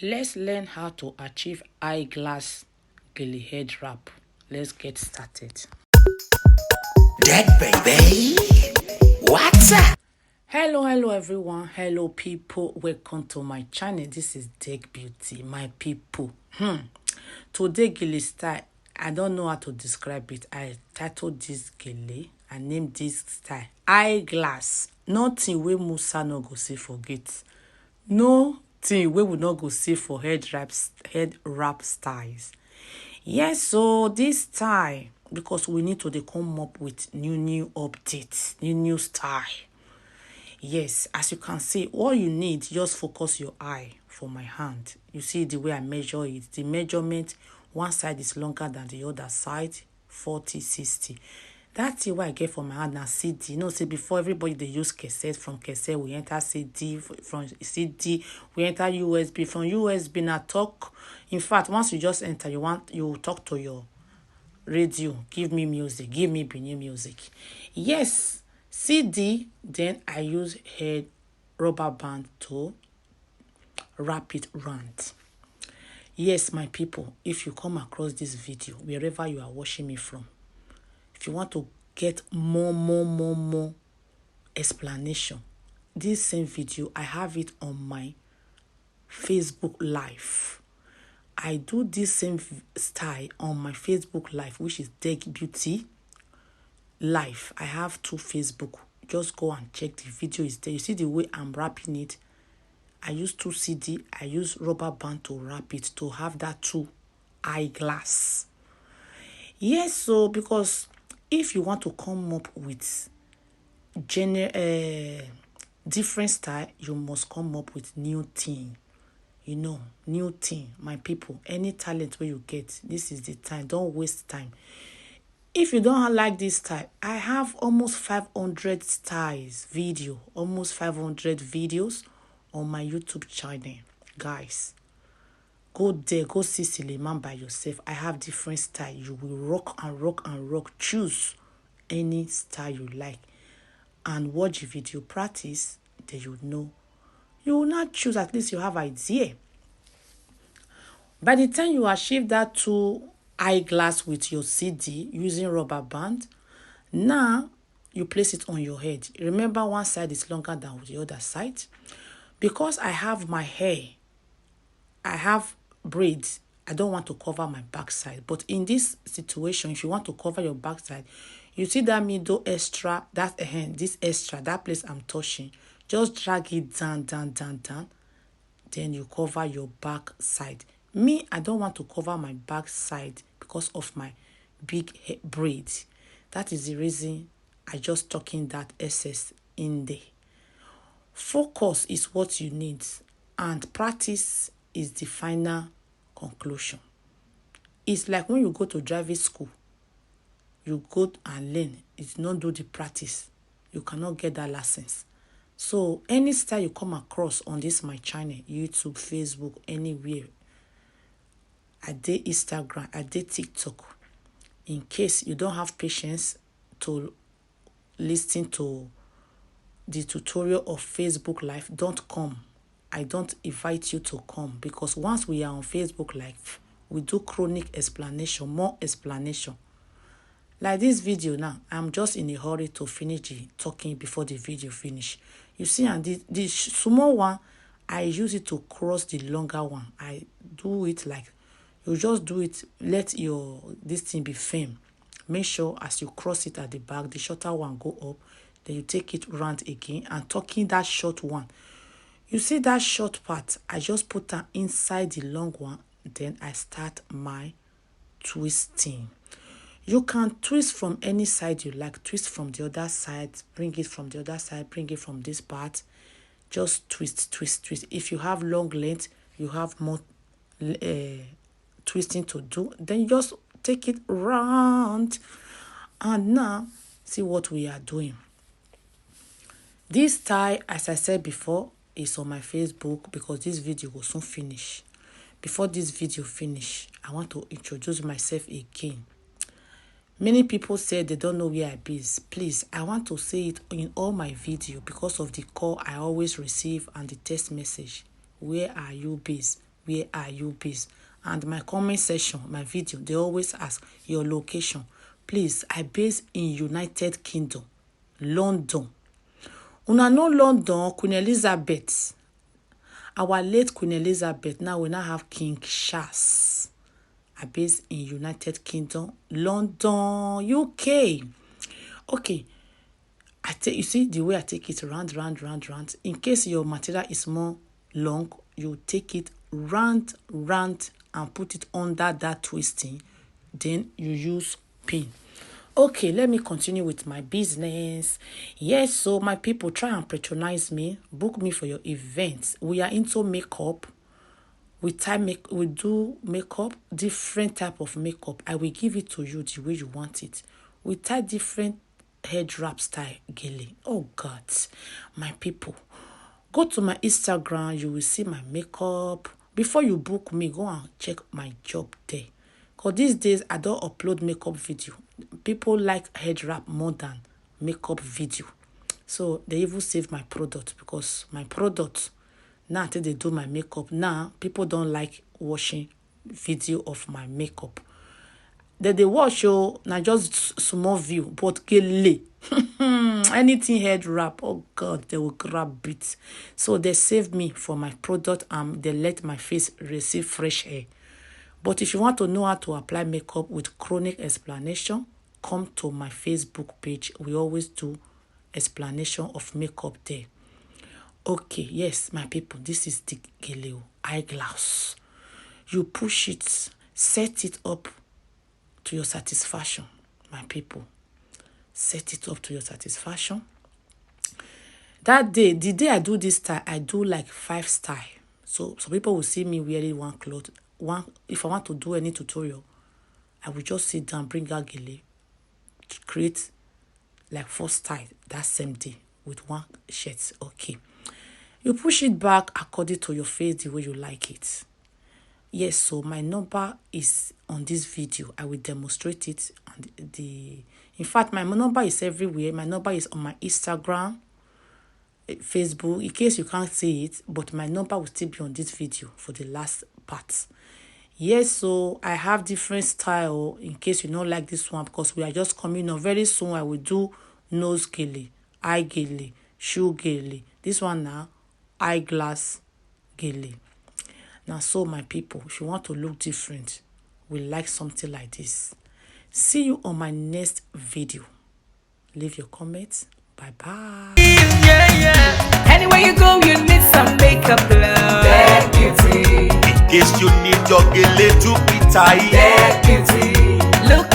Let's learn how to achieve eyeglass Gele head wrap. Let's get started. Dead baby, what's up? Hello everyone. Hello people. Welcome to my channel. This is Deck Beauty, my people. Today Gele style. I don't know how to describe it. I titled this Gele. I named this style Eyeglass. Nothing wey Musa no go see forget. No thing wey we no go see for head wrap styles. Yes, so this style, because we need to dey come up with new updates, new style. Yes, as you can see, all you need, just focus your eye for my hand. You see the way I measure it. The measurement, one side is longer than the other side, 40, 60. That's what I get for my hand now, CD. You know, say before everybody they use cassette. From cassette we enter CD, from CD we enter USB. From USB now talk. In fact, once you just enter, you talk to your radio, give me music, give me Benin music. Yes, CD, then I use head rubber band to wrap it round. Yes, my people, if you come across this video, wherever you are watching me from, if you want to get more explanation, this same video, I have it on my Facebook Live. I do this same style on my Facebook Live, which is Deck Beauty Live. I have 2 Facebook. Just go and check, the video is there. You see the way I'm wrapping it. I use 2 CD. I use rubber band to wrap it, to have that 2 eyeglass. Yes, so because if you want to come up with different style, you must come up with new thing. You know, new thing. My people, any talent where you get, this is the time. Don't waste time. If you don't like this style, I have almost 500 styles video, almost 500 videos on my YouTube channel. Guys, go there, go see Suleiman by yourself. I have different style. You will rock and rock and rock. Choose any style you like and watch the video, practice, then you know. You will not choose, at least you have idea. By the time you achieve that 2 eyeglass with your CD using rubber band, now you place it on your head. Remember, one side is longer than the other side. Because I have my hair, I have braids, I don't want to cover my backside. But in this situation, if you want to cover your backside, you see that middle extra, that this extra, that place I'm touching, just drag it down. Then you cover your back side. Me, I don't want to cover my back side because of my big braids. That is the reason I just tucking that excess in there. Focus is what you need, and practice is the final conclusion. It's like when you go to driving school, you go and learn. It's not do the practice, you cannot get that license. So any style you come across on this my channel, YouTube, Facebook, anywhere, I did Instagram, I did TikTok. In case you don't have patience to listen to the tutorial of Facebook Live, don't come. I don't invite you to come, because once we are on Facebook Live, we do chronic explanation, more explanation. Like this video now, I'm just in a hurry to finish the talking before the video finish. You see, and the small one, I use it to cross the longer one. I do it like, you just do it, let your this thing be firm. Make sure as you cross it at the back, the shorter one go up. Then you take it round again and tucking that short one. You see that short part, I just put that inside the long one. Then I start my twisting. You can twist from any side you like. Twist from the other side, bring it from the other side, bring it from this part. Just twist. If you have long length, you have more twisting to do. Then you just take it round. And now, see what we are doing. This style, as I said before, is on my Facebook, because this video will soon finish. Before this video finish, I want to introduce myself again. Many people say they don't know where I be. Please, I want to say it in all my video because of the call I always receive and the text message. Where are you based? where are you based. And my comment section, my video, they always ask your location. Please, I based in United Kingdom, London. Una know London, Queen Elizabeth. Our late Queen Elizabeth, now we now have King Charles. I based in United Kingdom, London, UK. Okay, you see the way I take it round. In case your material is more long, you take it round, and put it under that twisting. Then you use pin. Okay, let me continue with my business. Yes, so my people, try and patronize me. Book me for your events. We are into makeup. We do makeup, different type of makeup. I will give it to you the way you want it. We tie different head wrap style Gele. Oh God, my people. Go to my Instagram, you will see my makeup. Before you book me, go and check my job there. Because these days, I don't upload makeup video. People like head wrap more than makeup video. So they even save my product because my product, now until they do my makeup, now people don't like watching video of my makeup. They watch now just small view, but Gele. Anything head wrap, oh God, they will grab it. So they save me for my product and they let my face receive fresh hair. But if you want to know how to apply makeup with chronic explanation, come to my Facebook page. We always do explanation of makeup there. Okay, yes, my people, this is the Gele eyeglass. You push it, set it up to your satisfaction, my people. Set it up to your satisfaction. That day, the day I do this style, I do like 5 style. So some people will see me wearing one cloth. If I want to do any tutorial, I will just sit down, bring out Gele, to create like 4 style that same day with one shirt. Okay. You push it back according to your face, the way you like it. Yes, so my number is on this video. I will demonstrate it. In fact, my number is everywhere. My number is on my Instagram, Facebook, in case you can't see it, but my number will still be on this video for the last part. Yes, so I have different style in case you don't like this one because we are just coming on. Very soon I will do nose Gele, eye Gele, shoe Gele. This one now, eyeglass Gele. Now, so my people, if you want to look different, we like something like this. See you on my next video. Leave your comments. Bye-bye. Yeah. Anywhere you go, you need some makeup, love. That beauty. In case you need your Gele to be tight. That beauty. Look